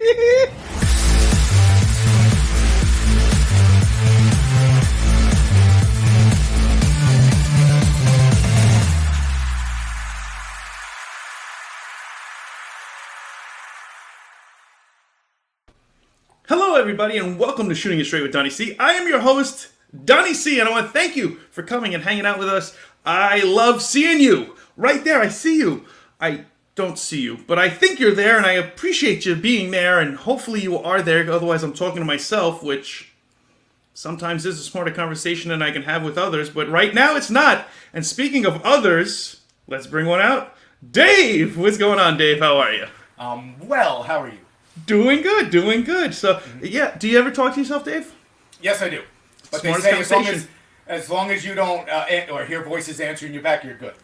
Hello, everybody, and welcome to Shooting It Straight with Donnie C. I am your host, Donnie C, and I want to thank you for coming and hanging out with us. I love seeing you. Right there, I see you. I don't see you, but I think you're there, and I appreciate you being there, and hopefully you are there. Otherwise, I'm talking to myself, which sometimes is a smarter conversation than I can have with others, but right now it's not. And speaking of others, let's bring one out. Dave! What's going on, Dave? How are you? Well, how are you? Doing good, doing good. So, yeah, do you ever talk to yourself, Dave? Yes, I do. But they say as long as you don't or hear voices answering you back, you're good.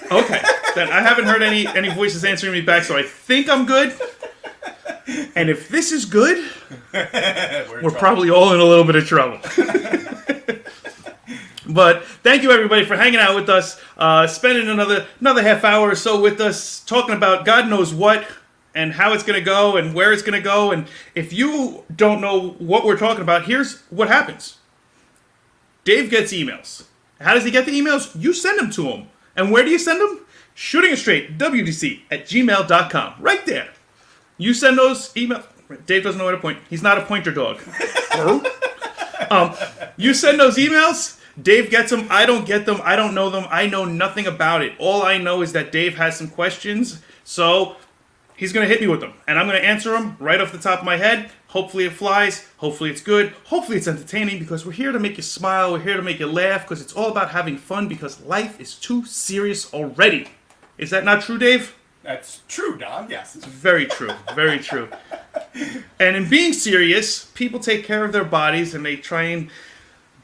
Okay. Then I haven't heard any voices answering me back, so I think I'm good. And if this is good, we're probably all in a little bit of trouble. But thank you, everybody, for hanging out with us, spending another half hour or so with us, talking about God knows what, and how it's going to go, and where it's going to go. And if you don't know what we're talking about, here's what happens. Dave gets emails. How does he get the emails? You send them to him. And where do you send them? shootingitstraight@gmail.com. Right there. You send those emails. Dave doesn't know where to point. He's not a pointer dog. You send those emails. Dave gets them. I don't get them. I don't know them. I know nothing about it. All I know is that Dave has some questions. So he's going to hit me with them, and I'm going to answer them right off the top of my head. Hopefully it flies. Hopefully it's good. Hopefully it's entertaining, because we're here to make you smile. We're here to make you laugh, because it's all about having fun, because life is too serious already. Is that not true, Dave? That's true, Don. Yes. It's very true. Very true. And in being serious, people take care of their bodies, and they try and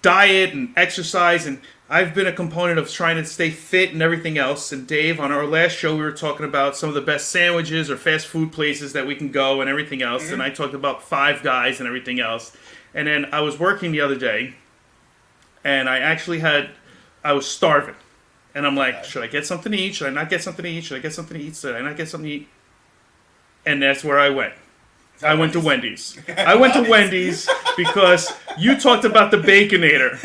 diet and exercise, and I've been a component of trying to stay fit and everything else. And Dave, on our last show, we were talking about some of the best sandwiches or fast food places that we can go and everything else. Mm-hmm. And I talked about Five Guys and everything else. And then I was working the other day, and I was starving. And I'm like, should I get something to eat? Should I not get something to eat? Should I get something to eat? Should I not get something to eat? And that's where I went. I went to Wendy's. I went to Wendy's because you talked about the Baconator.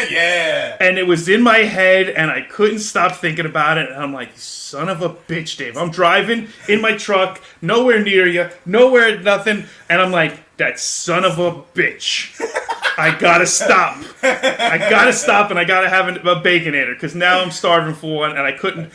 Yeah. And it was in my head, and I couldn't stop thinking about it. And I'm like, son of a bitch, Dave. I'm driving in my truck, nowhere near you, nowhere, nothing. And I'm like, that son of a bitch. I gotta stop. And I gotta have a Baconator, because now I'm starving for one, and I couldn't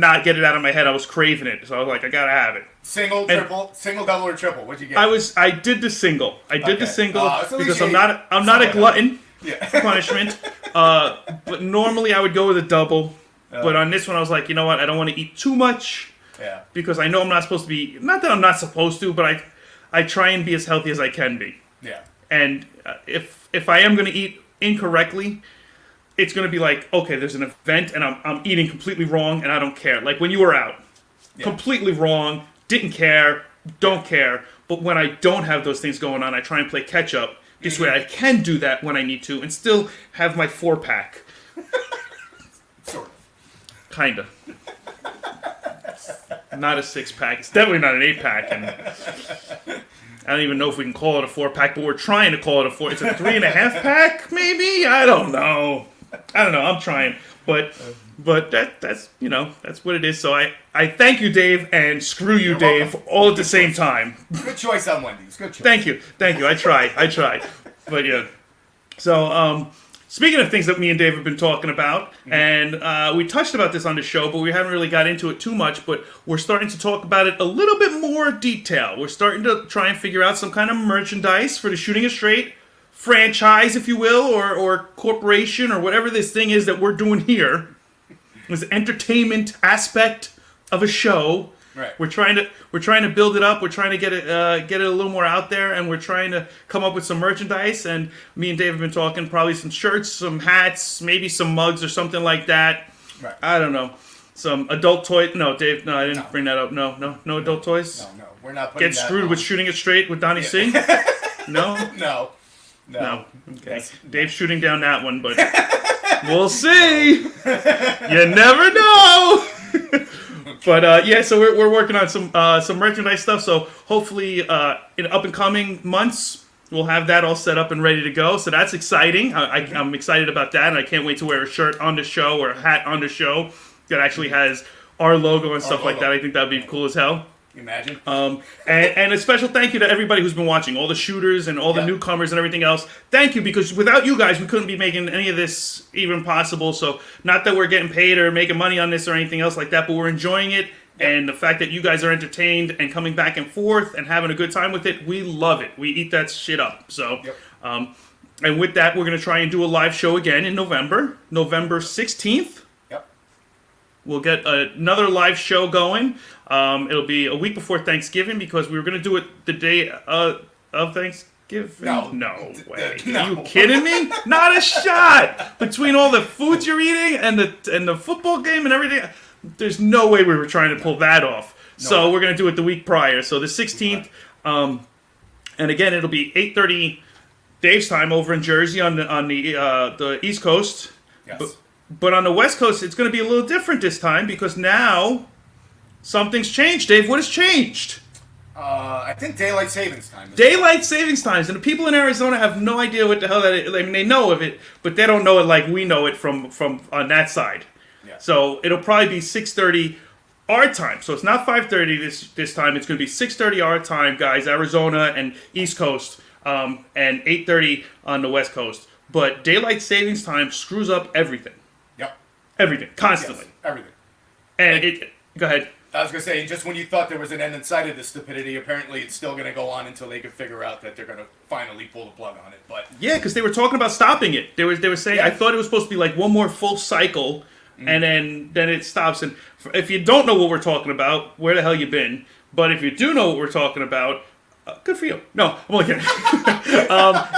not get it out of my head. I was craving it, so I was like, I gotta have it. Single, triple, single, double, or triple? What'd you get? I did the single. Because I'm not a glutton. Yeah. For punishment. But normally I would go with a double. But on this one I was like, you know what? I don't want to eat too much. Yeah. Because I know I'm not supposed to be. Not that I'm not supposed to, but I try and be as healthy as I can be. Yeah. And if I am going to eat incorrectly, it's going to be like, okay, there's an event and I'm eating completely wrong and I don't care. Like when you were out, completely wrong, didn't care, don't care. But when I don't have those things going on, I try and play catch up. This way I can do that when I need to and still have my 4-pack. Sort of. Kinda. Not a 6-pack. It's definitely not an 8-pack. And I don't even know if we can call it a 4-pack, but we're trying to call it a 4. It's a 3.5-pack, maybe? I don't know. I'm trying. But that's what it is. So I thank you, Dave, and screw you, Dave, all at the same time. Good choice on Wendy's. Good choice. Thank you. I tried. But yeah. So speaking of things that me and Dave have been talking about, and we touched about this on the show, but we haven't really got into it too much, but we're starting to talk about it a little bit more detail. We're starting to try and figure out some kind of merchandise for the Shooting It Straight franchise, if you will, or corporation, or whatever this thing is that we're doing here. This entertainment aspect of a show. Right. We're trying to build it up. We're trying to get it a little more out there, and we're trying to come up with some merchandise. And me and Dave have been talking probably some shirts, some hats, maybe some mugs or something like that. Right. I don't know. Some adult toys. No, Dave. No, I didn't bring that up. No adult toys. No, we're not putting Get screwed with Shooting It Straight with Donnie C. No. No. Okay. Dave's shooting down that one, but we'll see. You never know. But yeah, so we're working on some merchandise stuff. So hopefully, in up and coming months, we'll have that all set up and ready to go. So that's exciting. I'm excited about that, and I can't wait to wear a shirt on the show or a hat on the show that actually has our logo and stuff like that. I think that'd be cool as hell. Imagine. And a special thank you to everybody who's been watching, all the shooters and all the newcomers and everything else. Thank you, because without you guys, we couldn't be making any of this even possible. So not that we're getting paid or making money on this or anything else like that, but we're enjoying it. Yep. And the fact that you guys are entertained and coming back and forth and having a good time with it, we love it. We eat that shit up. So, and with that, we're going to try and do a live show again in November 16th. We'll get another live show going. It'll be a week before Thanksgiving, because we were going to do it the day of Thanksgiving. No way. No. Are you kidding me? Not a shot. Between all the foods you're eating and the football game and everything, there's no way we were trying to pull that off. No. So we're going to do it the week prior. So the 16th, and again, it'll be 8:30 Dave's time over in Jersey on the East Coast. Yes. But on the West Coast, it's going to be a little different this time, because now something's changed. Dave, what has changed? I think daylight savings time. Daylight savings times, and the people in Arizona have no idea what the hell that is. I mean, they know of it, but they don't know it like we know it from on that side. Yeah. So it'll probably be 6:30 our time. So it's not 5:30 this time. It's going to be 6:30 our time, guys. Arizona and East Coast, and 8:30 on the West Coast. But daylight savings time screws up everything. Yep. Everything, constantly. Yes, everything. And go ahead. I was going to say, just when you thought there was an end in sight of this stupidity, apparently it's still going to go on until they can figure out that they're going to finally pull the plug on it. But yeah, because they were talking about stopping it. They were saying, I thought it was supposed to be like one more full cycle, and then it stops. And if you don't know what we're talking about, where the hell you been? But if you do know what we're talking about, good for you. No, I'm only kidding.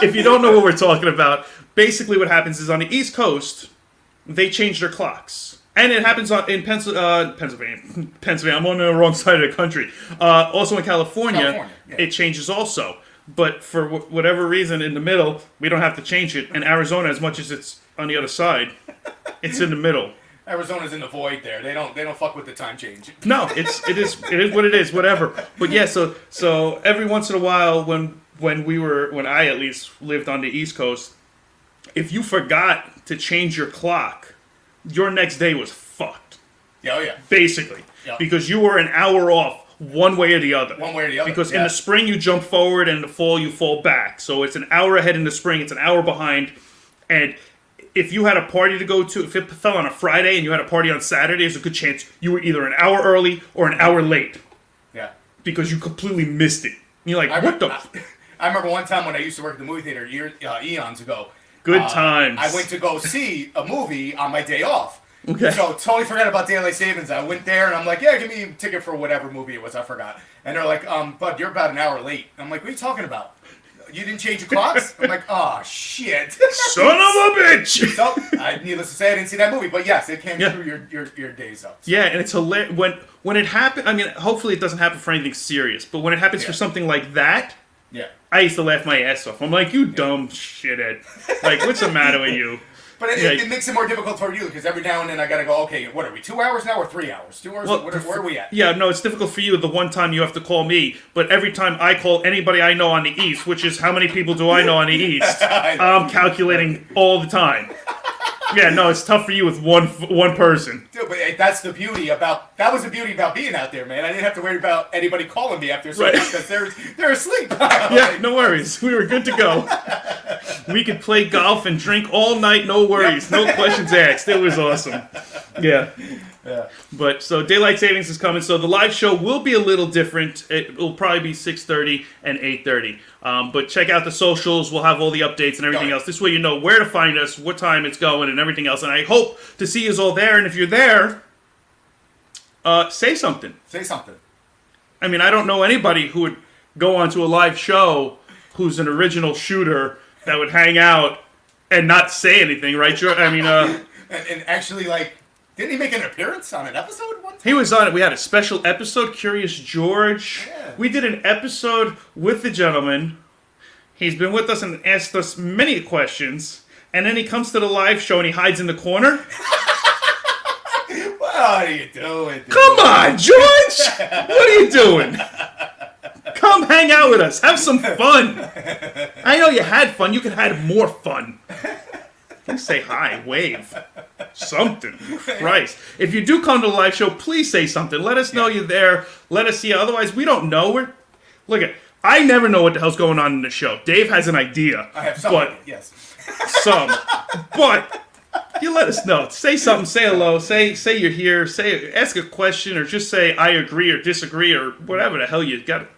If you don't know what we're talking about, basically what happens is on the East Coast, they change their clocks. And it happens in Pennsylvania. I'm on the wrong side of the country. Also in California, it changes also. But for whatever reason, in the middle, we don't have to change it. And Arizona, as much as it's on the other side, it's in the middle. Arizona's in the void there. They don't fuck with the time change. No, it is what it is. Whatever. But yeah, so every once in a while, when I at least lived on the East Coast, if you forgot to change your clock, your next day was fucked. Yeah. Basically. Yeah. Because you were an hour off one way or the other. Because in the spring you jump forward and in the fall you fall back. So it's an hour ahead in the spring, it's an hour behind. And if you had a party to go to, if it fell on a Friday and you had a party on Saturday, there's a good chance you were either an hour early or an hour late. Yeah. Because you completely missed it. And you're like, I remember one time when I used to work at the movie theater eons ago. Good times. I went to go see a movie on my day off. Okay. So totally forgot about daylight savings. I went there and I'm like, yeah, give me a ticket for whatever movie it was. I forgot. And they're like, bud, you're about an hour late. I'm like, what are you talking about? You didn't change your clocks? I'm like, oh, shit. Son of a bitch! So, needless to say, I didn't see that movie. But yes, it came through your days up. So. Yeah, and it's hilarious. When it happened, I mean, hopefully it doesn't happen for anything serious. But when it happens for something like that, I used to laugh my ass off. I'm like, you dumb shithead. Like, what's the matter with you? But it makes it more difficult for you, because every now and then I gotta go, okay, what are we, 2 hours now or 3 hours? 2 hours? Well, where are we at? Yeah, no, it's difficult for you the one time you have to call me, but every time I call anybody I know on the East, which is how many people do I know on the East, I'm calculating all the time. Yeah, no, it's tough for you with one person. Dude, but that's the beauty about, that was the beauty about being out there, man. I didn't have to worry about anybody calling me after a certain time, because they're asleep. Yeah, no worries. We were good to go. We could play golf and drink all night, no worries. No questions asked. It was awesome. Yeah. But so daylight savings is coming. So the live show will be a little different. It will probably be 6:30 and 8:30. But check out the socials. We'll have all the updates and everything else. This way you know where to find us, what time it's going, and everything else. And I hope to see you all there. And if you're there, say something. Say something. I mean, I don't know anybody who would go onto a live show who's an original shooter that would hang out and not say anything, right? I mean, and actually, like, didn't he make an appearance on an episode one time? He was on it. We had a special episode, Curious George. Yeah. We did an episode with the gentleman. He's been with us and asked us many questions. And then he comes to the live show and he hides in the corner. are you doing? Dude? Come on, George! What are you doing? Come hang out with us. Have some fun. I know you had fun. You could have had more fun. Please say hi. Wave. Something. Christ. If you do come to the live show, please say something. Let us know you're there. Let us see you. Otherwise, we don't know. I never know what the hell's going on in the show. Dave has an idea. I have some. Yes. Some. But you let us know. Say something. Say hello. Say you're here. Ask a question or just say I agree or disagree or whatever the hell you got.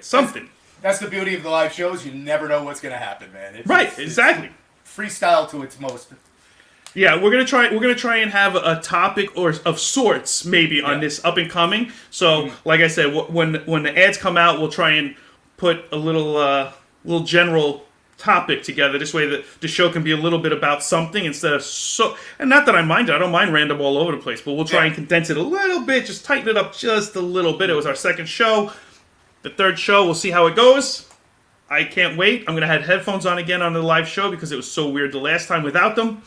Something. That's the beauty of the live shows. You never know what's going to happen, man. Exactly. It's freestyle to its most. Yeah, we're gonna try and have a topic or of sorts maybe on this up and coming. So, like I said, when the ads come out, we'll try and put a little general topic together. This way, the show can be a little bit about something instead of And not that I mind it. I don't mind random all over the place, but we'll try and condense it a little bit, just tighten it up just a little bit. It was our second show. The third show, we'll see how it goes. I can't wait. I'm going to have headphones on again on the live show because it was so weird the last time without them.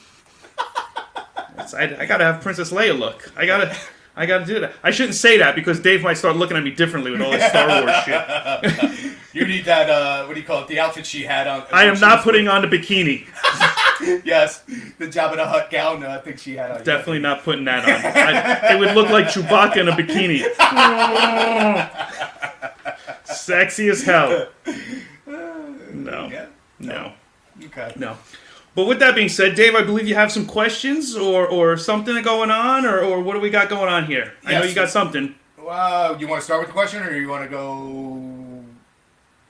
I got to have Princess Leia look. I got to do that. I shouldn't say that because Dave might start looking at me differently with all this Star Wars shit. You need that, what do you call it, the outfit she had on. I am not putting on the bikini. Yes, the Jabba the Hutt gown I think she had on. Definitely not putting that on. It would look like Chewbacca in a bikini. Sexy as hell. No. Yeah. No. Okay. No. But with that being said, Dave, I believe you have some questions or something going on, or what do we got going on here? Yes. I know you got something. Well, you want to start with the question, or you want to go...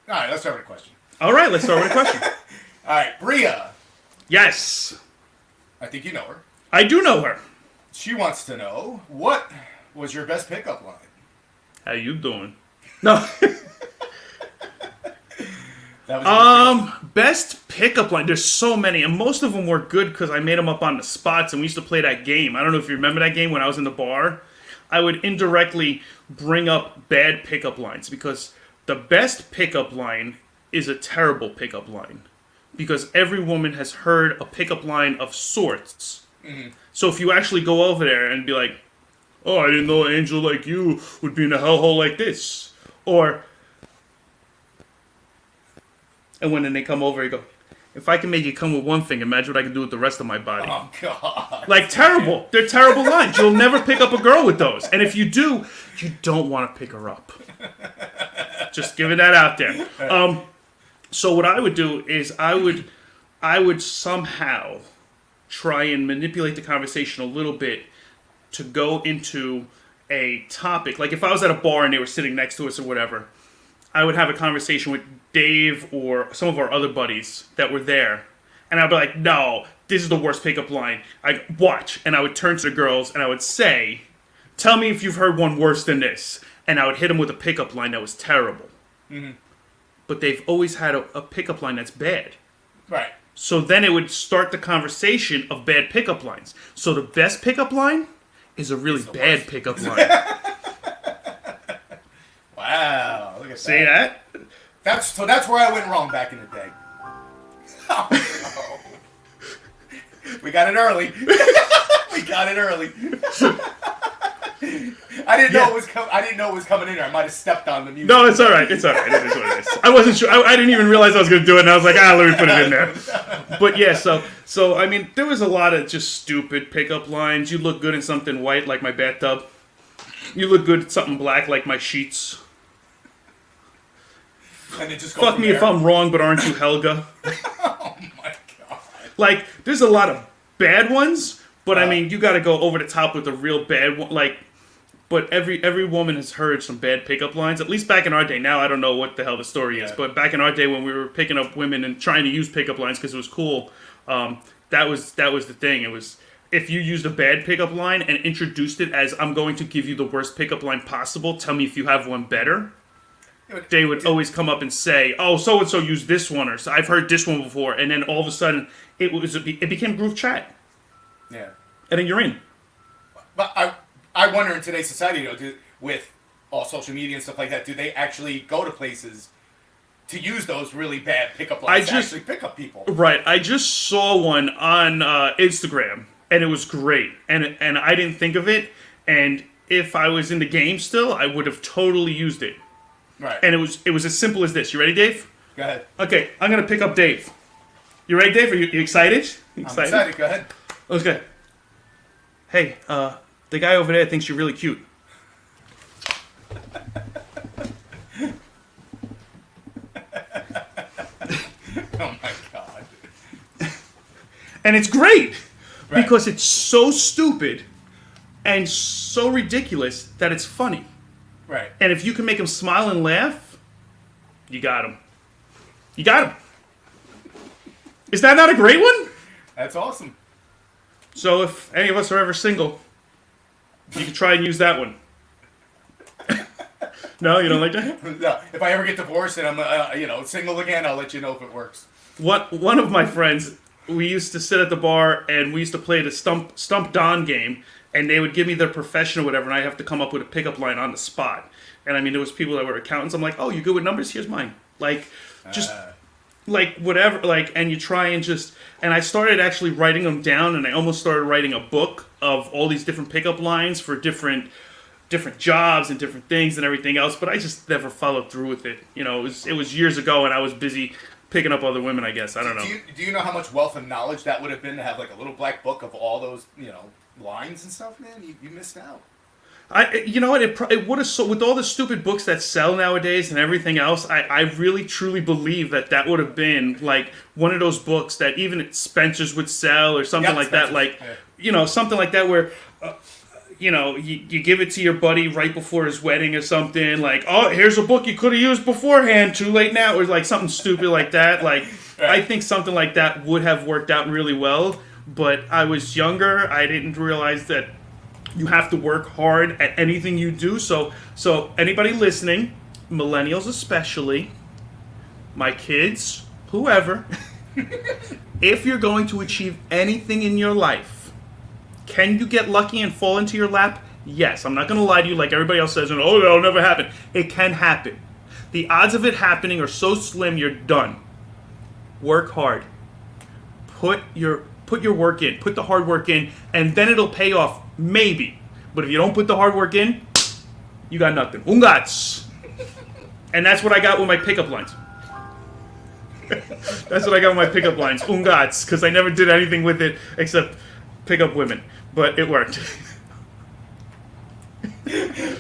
All right, let's start with a question. All right, let's start with a question. All right, Bria. Yes. I think you know her. I do know her. She wants to know, what was your best pickup line? How you doing? No. Best pickup line. There's so many, and most of them were good because I made them up on the spots, and we used to play that game. I don't know if you remember that game when I was in the bar. I would indirectly bring up bad pickup lines because the best pickup line is a terrible pickup line because every woman has heard a pickup line of sorts. Mm-hmm. So if you actually go over there and be like, "Oh, I didn't know an angel like you would be in a hellhole like this," or and when then they come over, you go, "If I can make you come with one thing, imagine what I can do with the rest of my body." Oh, God. Like, terrible. They're terrible lines. You'll never pick up a girl with those. And if you do, you don't want to pick her up. Just giving that out there. So what I would do is I would somehow try and manipulate the conversation a little bit to go into a topic. Like, if I was at a bar and they were sitting next to us or whatever, I would have a conversation with Dave or some of our other buddies that were there. And I'd be like, "No, this is the worst pickup line. Watch." And I would turn to the girls and I would say, "Tell me if you've heard one worse than this." And I would hit them with a pickup line that was terrible. Mm-hmm. But they've always had a pickup line that's bad. Right. So then it would start the conversation of bad pickup lines. So the best pickup line is a really bad pickup line. Wow, look at that. See that? That's where I went wrong back in the day. Oh, no. We got it early. I didn't know it was coming in there. I might have stepped on the music. No, it's all right. It's all right. It is what it is. I wasn't sure. I didn't even realize I was going to do it, and I was like, let me put it in there. But yeah, so I mean, there was a lot of just stupid pickup lines. You look good in something white like my bathtub. You look good in something black like my sheets. And it just Fuck me if I'm wrong, but aren't you Helga? Oh my God. Like, there's a lot of bad ones, but I mean, you got to go over the top with the real bad one. Like, but every woman has heard some bad pickup lines. At least back in our day. Now I don't know what the hell the story is, but back in our day when we were picking up women and trying to use pickup lines because it was cool, that was the thing. It was, if you used a bad pickup line and introduced it as, "I'm going to give you the worst pickup line possible. Tell me if you have one better." They would always come up and say, "Oh, so-and-so used this one," or "I've heard this one before." And then all of a sudden, it became group chat. Yeah. And then you're in. But I wonder in today's society, with all social media and stuff like that, do they actually go to places to use those really bad pickup lines to actually pick up people? Right. I just saw one on Instagram, and it was great. And I didn't think of it. And if I was in the game still, I would have totally used it. Right. And it was as simple as this. You ready, Dave? Go ahead. Okay, I'm going to pick up Dave. You ready, Dave? Are you excited? I'm excited. Go ahead. Okay. Hey, the guy over there thinks you're really cute. Oh my god. And it's great Right. because it's so stupid and so ridiculous that it's funny. Right. And if you can make him smile and laugh, you got him. You got him. Is that not a great one? That's awesome. So if any of us are ever single, you can try and use that one. No, you don't like that? No, if I ever get divorced and I'm single again, I'll let you know if it works. One of my friends, we used to sit at the bar and we used to play the Stump Don game, and they would give me their profession or whatever, and I'd have to come up with a pickup line on the spot. And I mean, there was people that were accountants. I'm like, oh, you good with numbers? Here's mine. Like, just like whatever. Like, and you try and just. And I started actually writing them down, and I almost started writing a book of all these different pickup lines for different jobs and different things and everything else. But I just never followed through with it. You know, it was years ago, and I was busy picking up other women. I guess I don't know. Do you know how much wealth of knowledge that would have been to have like a little black book of all those lines and stuff, man? You missed out. You know what? It would have with all the stupid books that sell nowadays and everything else. I really truly believe that would have been like one of those books that even at Spencer's would sell or something like that. Like, something like that where, you give it to your buddy right before his wedding or something. Like, oh, here's a book you could have used beforehand. Too late now, or like something stupid like that. Like, right. I think something like that would have worked out really well. But I was younger. I didn't realize that. You have to work hard at anything you do. So anybody listening, millennials especially, my kids, whoever, if you're going to achieve anything in your life, can you get lucky and fall into your lap? Yes. I'm not going to lie to you like everybody else says, oh, that'll never happen. It can happen. The odds of it happening are so slim, you're done. Work hard. Put your work in. Put the hard work in, and then it'll pay off. Maybe. But if you don't put the hard work in, you got nothing. Ungats. And that's what I got with my pickup lines. That's what I got with my pickup lines. Ungats. Because I never did anything with it except pick up women. But it worked.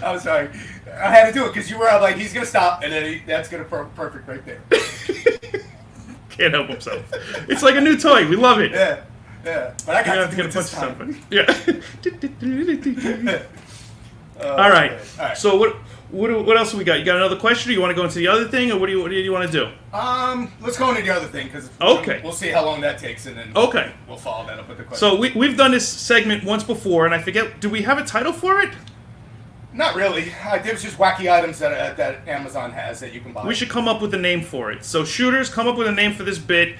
I'm sorry. I had to do it because you were like, he's going to stop, and then that's going to perfect right there. Can't help himself. It's like a new toy. We love it. Yeah. Yeah, but I got to get a bunch of something. Yeah. All right. All right. So what else we got? You got another question? Or you want to go into the other thing, or what do you want to do? Let's go into the other thing because we'll see how long that takes, and then we'll follow that up with the question. So we've done this segment once before, and I forget. Do we have a title for it? Not really. There's just wacky items that Amazon has that you can buy. We should come up with a name for it. So shooters, come up with a name for this bit.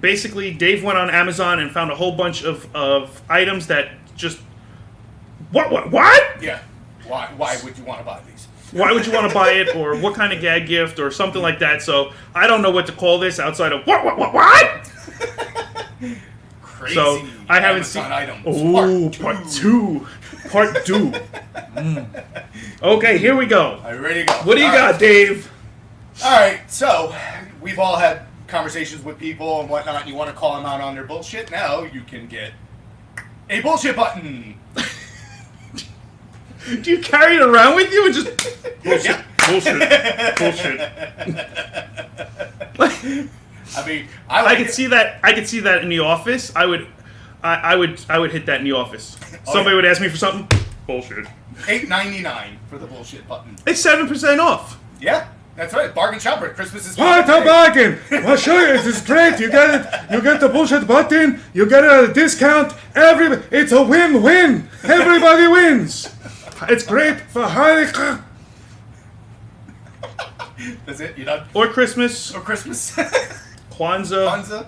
Basically, Dave went on Amazon and found a whole bunch of items that just... What? Yeah. Why would you want to buy these? Why would you want to buy it, or what kind of gag gift, or something like that. So I don't know what to call this outside of what? Crazy. So I haven't Amazon seen... items. Oh, part two. Part 2. Okay, here we go. Are you ready to go? What do you got, Dave? All right, so we've all had conversations with people and whatnot, and you want to call them out on their bullshit. Now you can get a bullshit button. Do you carry it around with you and just bullshit, Yeah. bullshit? I mean, I could see that. I could see that in the office. I would hit that in the office. Somebody would ask me for something. Bullshit. $8.99 for the bullshit button. It's 7% off. Yeah, that's right. Bargain shopper. Christmas is What a bargain! I'll show you. This is great. You get it. You get the bullshit button. You get a discount. It's a win-win. Everybody wins. It's great for Hanukkah. That's it. You done? Or Christmas. Or Christmas. Kwanzaa.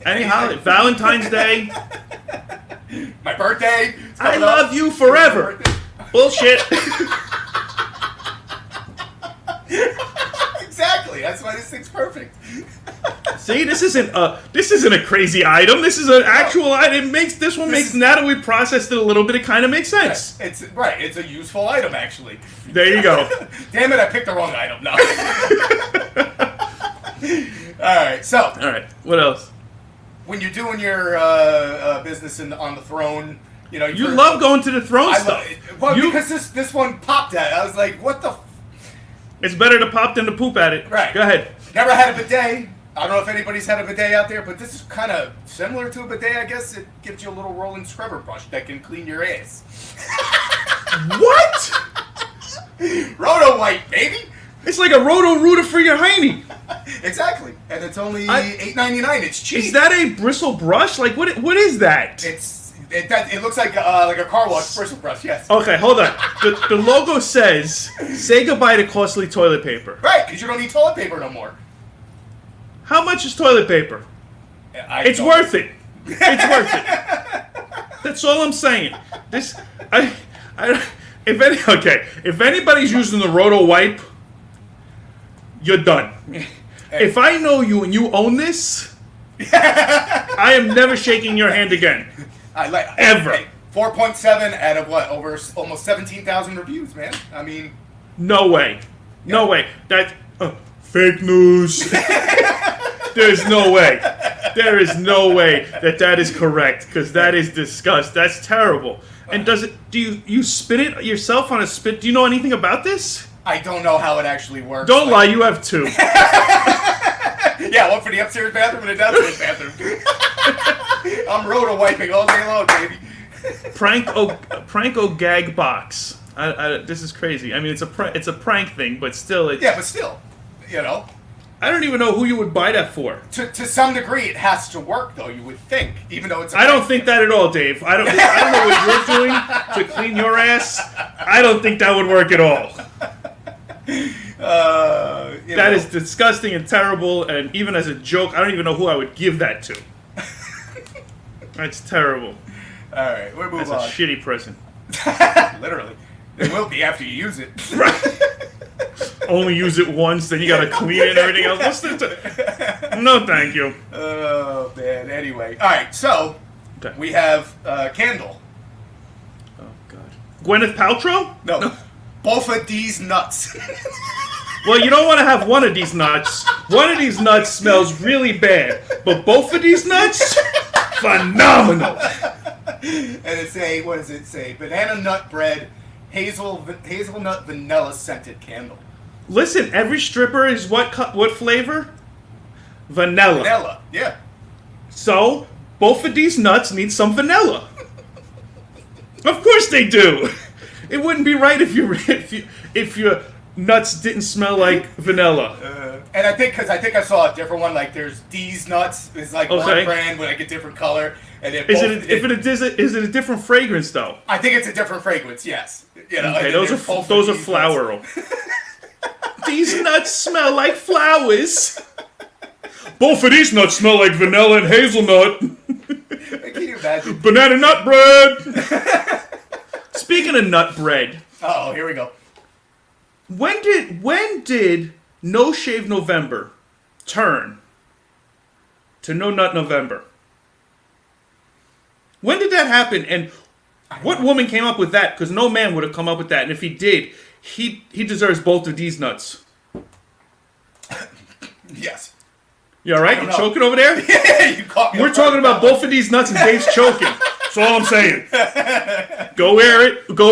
Any holiday. Valentine's Day. My birthday. I love you forever. Bullshit. Exactly. That's why this thing's perfect. See, this isn't a crazy item. This is an actual item. Now that we processed it a little bit, it kind of makes sense. It's right. It's a useful item, actually. There you go. Damn it! I picked the wrong item. No. All right. So. All right. What else? When you're doing your business on the throne, you know you love going to the throne stuff. Because this one popped at it. I was like, what the? It's better to pop than to poop at it. Right. Go ahead. Never had a bidet. I don't know if anybody's had a bidet out there, but this is kind of similar to a bidet, I guess. It gives you a little rolling scrubber brush that can clean your ass. What? Roto White, baby. It's like a Roto-Rooter for your hiney. Exactly. And it's only $8.99. It's cheap. Is that a bristle brush? Like, what is that? It looks like a car wash bristle brush, yes. Okay, hold on. The logo says, say goodbye to costly toilet paper. Right, because you don't need toilet paper no more. How much is toilet paper? It's worth it. It's worth it. That's all I'm saying. If anybody's using the Roto Wipe, you're done. If I know you and you own this, I am never shaking your hand again. Ever. 4.7 out of what? Over almost 17,000 reviews, man. I mean, no way. No way. That fake news. There's no way. There is no way that is correct, because that is disgust. That's terrible. And do you spin it yourself on a spit? Do you know anything about this? I don't know how it actually works. Don't lie, you have two. Yeah, one for the upstairs bathroom and a downstairs bathroom. I'm roto wiping all day long, baby. Pranko gag box. This is crazy. I mean, it's a prank thing, but still, yeah, but still, you know. I don't even know who you would buy that for. To some degree, it has to work, though. You would think, even though it's. I don't think that at all, Dave. I don't know what you're doing to clean your ass. I don't think that would work at all. That is disgusting and terrible, and even as a joke, I don't even know who I would give that to. That's terrible. All right, we'll move on. That's a shitty present. Literally. It will be after you use it. Right. Only use it once, then you gotta clean it and everything else. No, thank you. Oh, man. Anyway. All right, so we have Candle. Oh, God. Gwyneth Paltrow? No. Bofa Deez nuts. Well, you don't want to have one of these nuts. One of these nuts smells really bad. But both of these nuts, phenomenal. And it's what does it say? Banana nut bread, hazelnut vanilla scented candle. Listen, every stripper is what flavor? Vanilla. Vanilla, yeah. So, both of these nuts need some vanilla. Of course they do. It wouldn't be right if your nuts didn't smell like vanilla. And I think I saw a different one. Like there's Deez nuts. It's like one brand with like a different color. And is it a different fragrance though? I think it's a different fragrance. Yes. You know, okay, those are floral. These nuts smell like flowers. Both of these nuts smell like vanilla and hazelnut. Can you imagine? Banana nut bread. Speaking of nut bread. Oh, here we go. When did No Shave November turn to No Nut November? When did that happen? And what woman came up with that? Because no man would have come up with that. And if he did, he deserves both of these nuts. Yes. You all right? You choking over there? Yeah, you caught me. We're talking about both of these nuts and Dave's choking. That's all I'm saying. Go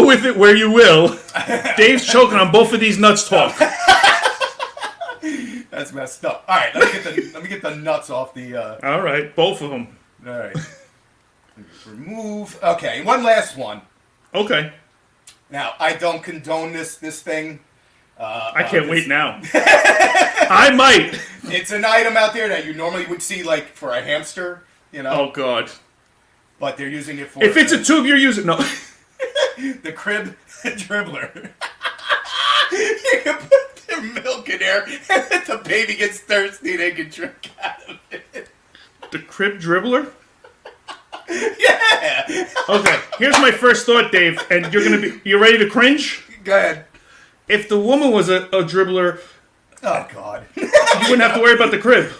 with it where you will. Dave's choking on both of these nuts talk. That's messed up. All right, let me get the nuts off the. All right, both of them. All right. Remove. Okay, one last one. Okay. Now I don't condone this thing. I can't wait now. I might. It's an item out there that you normally would see like for a hamster, you know. Oh God. But they're using it for. If it's a tube, you're using no. The crib dribbler. You can put their milk in there, and if the baby gets thirsty, they can drink out of it. The crib dribbler. Yeah. Okay. Here's my first thought, Dave, and you ready to cringe? Go ahead. If the woman was a dribbler, Oh, God. You wouldn't have to worry about the crib.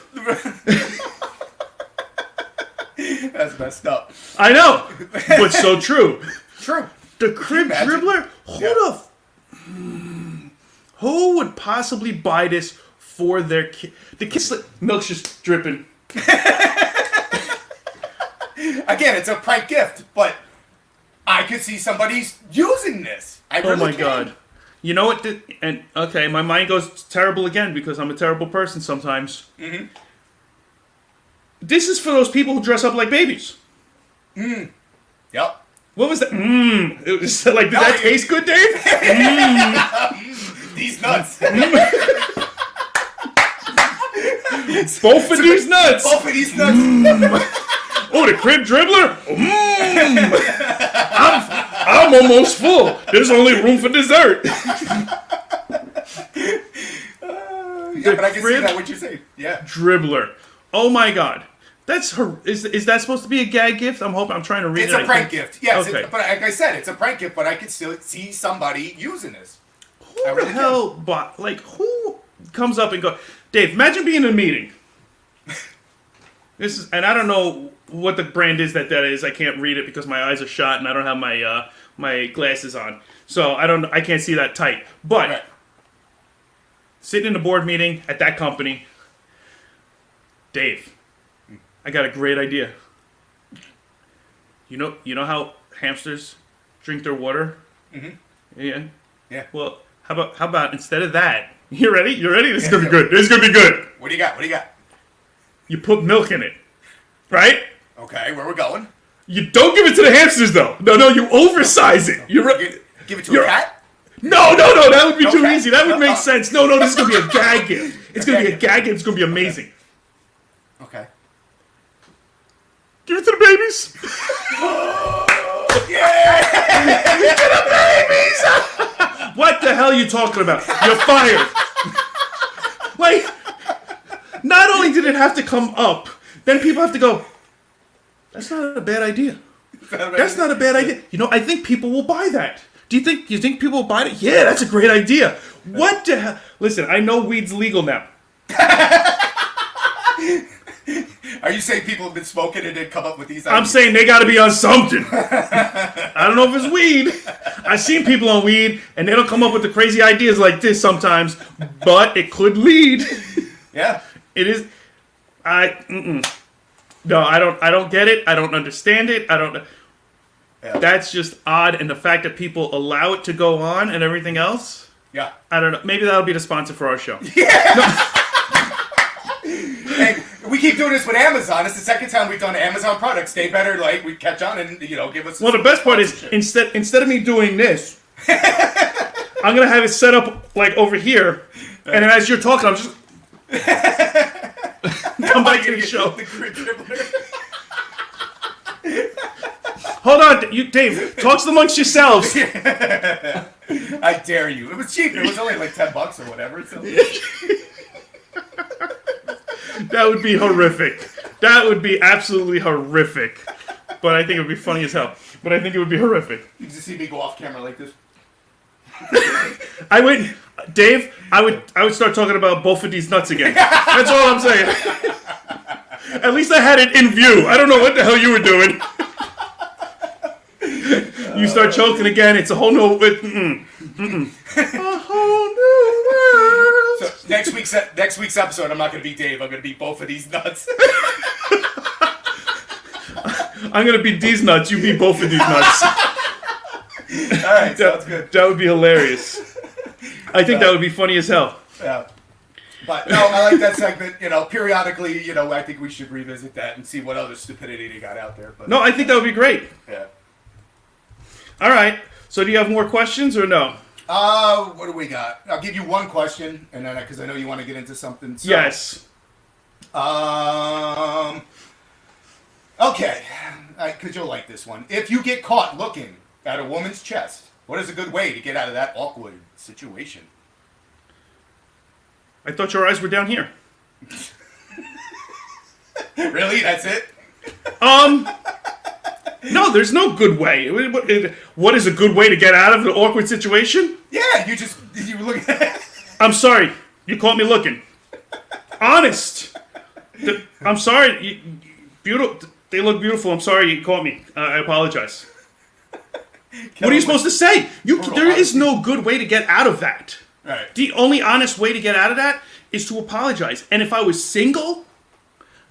That's messed up. I know, but so true. True. The crib imagine? dribbler? Who would possibly buy this for their kid? The kid's like, milk's just dripping. Again, it's a prank gift, but I could see somebody using this. I really Oh my can. God. You know what? And okay, my mind goes terrible again because I'm a terrible person sometimes. Mm-hmm. This is for those people who dress up like babies. Yep. What was that? It was like, did that taste good, Dave? These nuts. Both of these nuts. Both of these nuts. Oh, the crib dribbler? I'm almost full. There's only room for dessert. Yeah, but I can see crib that what you're saying. Yeah. Dribbler. Oh my God. That's her. Is that supposed to be a gag gift? I'm trying to read It's it. a prank gift. Yes, Okay. but like I said, it's a prank gift, but I could still see somebody using this. Who the hell who comes up and go, Dave, imagine being in a meeting. And I don't know what the brand is that is. I can't read it because my eyes are shot and I don't have my glasses on. So I can't see that tight. But Right. sitting in a board meeting at that company, Dave, I got a great idea. You know how hamsters drink their water? Mm-hmm. Yeah. Yeah. Well, how about instead of that? You ready? You ready? This is gonna be good. This is gonna be good. What do you got? What do you got? You put milk in it, right? Okay, where we're going? You don't give it to the hamsters though. No, you oversize it. You're right. Give it to a cat? No, that would be too Okay. easy. That would make sense. No, this is gonna be a gag gift. It's gonna be a gag gift. It's gonna be amazing. Okay. Give it to the babies. What the hell are you talking about? You're fired. Like, not only did it have to come up, then people have to go, that's not a bad idea. That's not a bad idea. I think people will buy that. Do you think people will buy it? Yeah, that's a great idea. What the hell? Listen, I know weed's legal now. Are you saying people have been smoking and didn't come up with these I'm ideas? saying they got to be on something. I don't know if it's weed. I've seen people on weed, and they don't come up with the crazy ideas like this sometimes, but it could lead. Yeah. It is. No, I don't get it. I don't understand it. Yeah. That's just odd, and the fact that people allow it to go on and everything else. Yeah. I don't know. Maybe that'll be the sponsor for our show. Hey, we keep doing this with Amazon. It's the second time we've done Amazon products. They better we catch on and give us. Well, the best part is instead of me doing this, I'm gonna have it set up like over here, and then as you're talking, I'm just come back to the show. The crib dribbler. Hold on, Dave. Talk amongst yourselves. I dare you. It was cheap. It was only like $10 or whatever. So. That would be horrific. That would be absolutely horrific. But I think it would be funny as hell. But I think it would be horrific. You just see me go off camera like this. Dave, I would start talking about both of these nuts again. That's all I'm saying. At least I had it in view. I don't know what the hell you were doing. You start choking again, it's a whole new... A whole new world. So next week's episode, I'm not going to be Dave. I'm going to be both of these nuts. I'm going to be these nuts, you be both of these nuts. All right, sounds good. That would be hilarious. I think that would be funny as hell. Yeah. But no, I like that segment. Periodically, I think we should revisit that and see what other stupidity they got out there. But No, I think that would be great. yeah. All right. So do you have more questions or no? What do we got? I'll give you one question, and then because I know you want to get into something. So, Yes. Okay. Because you'll like this one. If you get caught looking at a woman's chest, what is a good way to get out of that awkward situation? I thought your eyes were down here. Really? That's it? No, there's no good way. What is a good way to get out of an awkward situation? Yeah, you look at it. I'm sorry. You caught me looking. Honest. I'm sorry. Beautiful. They look beautiful. I'm sorry you caught me. I apologize. What are you supposed to say? There is no good way to get out of that. Right. The only honest way to get out of that is to apologize. And if I was single,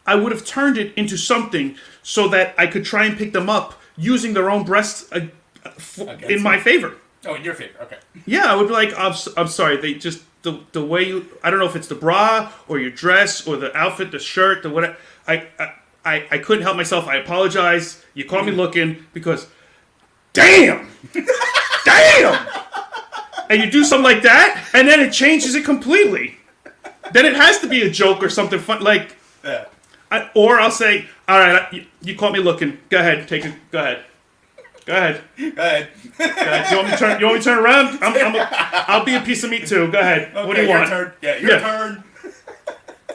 I would have turned it into something so that I could try and pick them up using their own breasts in my favor. Oh, in your favor. Okay. Yeah, I would be like, I'm sorry. They just the way you. I don't know if it's the bra or your dress or the outfit, the shirt, the whatever. I couldn't help myself. I apologize. You caught me looking because, damn, damn. And you do something like that, and then it changes it completely. Then it has to be a joke or something fun, like. Yeah. Or I'll say, all right, you caught me looking. Go ahead, take it. Go ahead. Go ahead. Go ahead. Go ahead. You want me to turn around? I'll be a piece of meat too. Go ahead. Okay, What do you want? Turn. Yeah, your turn.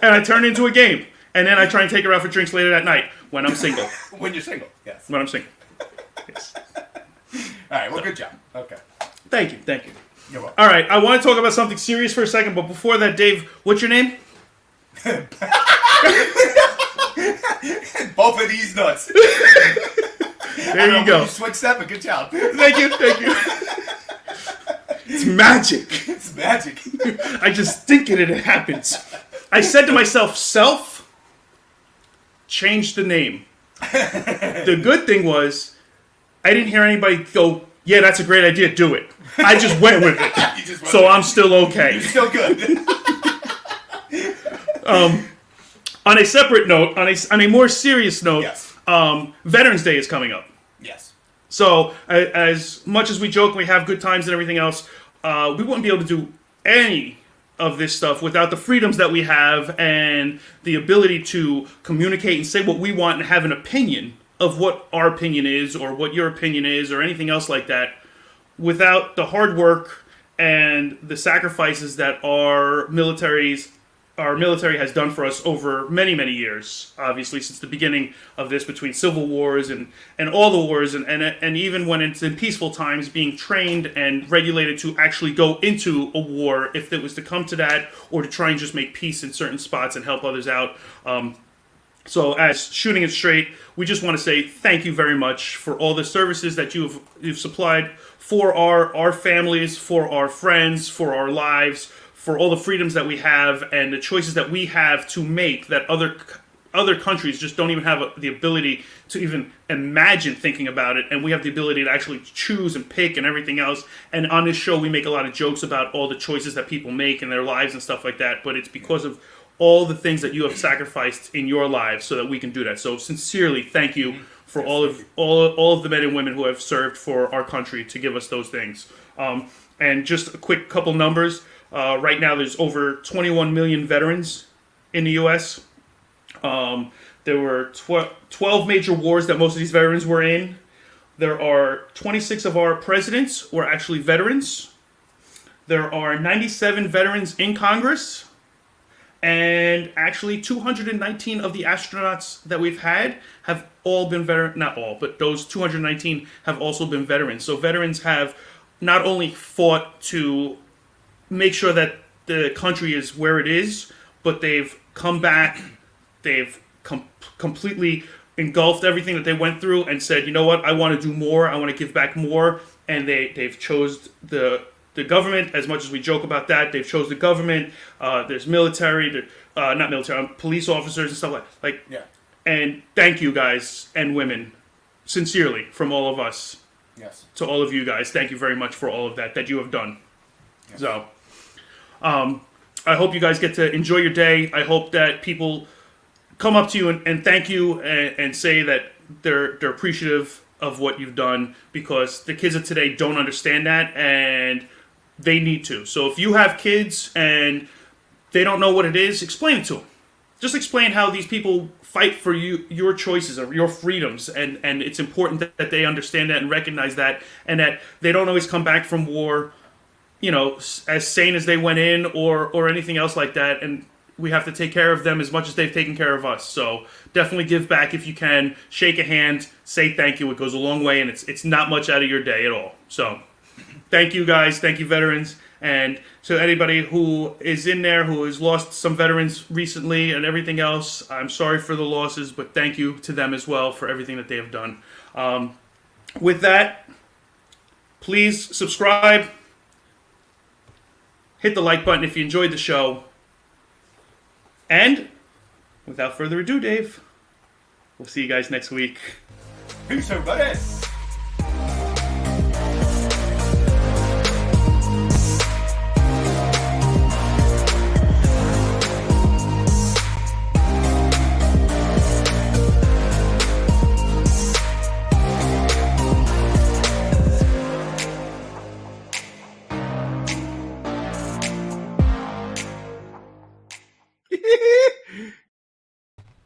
And I turn into a game. And then I try and take her out for drinks later that night when I'm single. When you're single, yes. When I'm single. Yes. All right, well, good job. Okay. Thank you. You're welcome. All right, I want to talk about something serious for a second, but before that, Dave, what's your name? Both of these nuts. There you go. You switched that, but good job. Thank you. It's magic. It's magic. I just think it happens. I said to myself, self, change the name. The good thing was, I didn't hear anybody go, yeah, that's a great idea, do it. I just went with it. So I'm still okay. You're still good. On a separate note, on a more serious note, Yes. Veterans Day is coming up. Yes. So as much as we joke and we have good times and everything else, we wouldn't be able to do any of this stuff without the freedoms that we have and the ability to communicate and say what we want and have an opinion of what our opinion is or what your opinion is or anything else like that. Without the hard work and the sacrifices that our military has done for us over many, many years, obviously, since the beginning of this, between civil wars and all the wars, and even when it's in peaceful times, being trained and regulated to actually go into a war if it was to come to that, or to try and just make peace in certain spots and help others out. So as shooting it straight, we just want to say thank you very much for all the services that you've supplied for our families, for our friends, for our lives, for all the freedoms that we have and the choices that we have to make that other countries just don't even have the ability to even imagine thinking about it. And we have the ability to actually choose and pick and everything else. And on this show, we make a lot of jokes about all the choices that people make in their lives and stuff like that. But it's because of all the things that you have sacrificed in your lives so that we can do that. So sincerely, thank you for all of the men and women who have served for our country to give us those things. And just a quick couple numbers. Right now, there's over 21 million veterans in the U.S. There were 12 major wars that most of these veterans were in. There are 26 of our presidents who are actually veterans. There are 97 veterans in Congress. And actually, 219 of the astronauts that we've had have all been not all, but those 219 have also been veterans. So veterans have not only fought to make sure that the country is where it is, but they've come back, they've completely engulfed everything that they went through and said, you know what, I want to do more, I want to give back more, and they've chose the government. As much as we joke about that, they've chose the government. There's military, not military, police officers and stuff like. Yeah. And thank you guys and women, sincerely, from all of us. Yes. To all of you guys, thank you very much for all of that you have done. Yes. So, I hope you guys get to enjoy your day. I hope that people come up to you and thank you and say that they're appreciative of what you've done, because the kids of today don't understand that and they need to. So if you have kids and they don't know what it is, explain it to them. Just explain how these people fight for your choices or your freedoms, and it's important that they understand that and recognize that, and that they don't always come back from war, you know, as sane as they went in or anything else like that. And we have to take care of them as much as they've taken care of us. So definitely give back if you can. Shake a hand, say thank you. It goes a long way, and it's not much out of your day at all. So thank you guys, thank you veterans, And so anybody who is in there who has lost some veterans recently and everything else, I'm sorry for the losses, but thank you to them as well for everything that they have done. With that, please subscribe. Hit the like button if you enjoyed the show. And without further ado, Dave, we'll see you guys next week. Peace, everybody.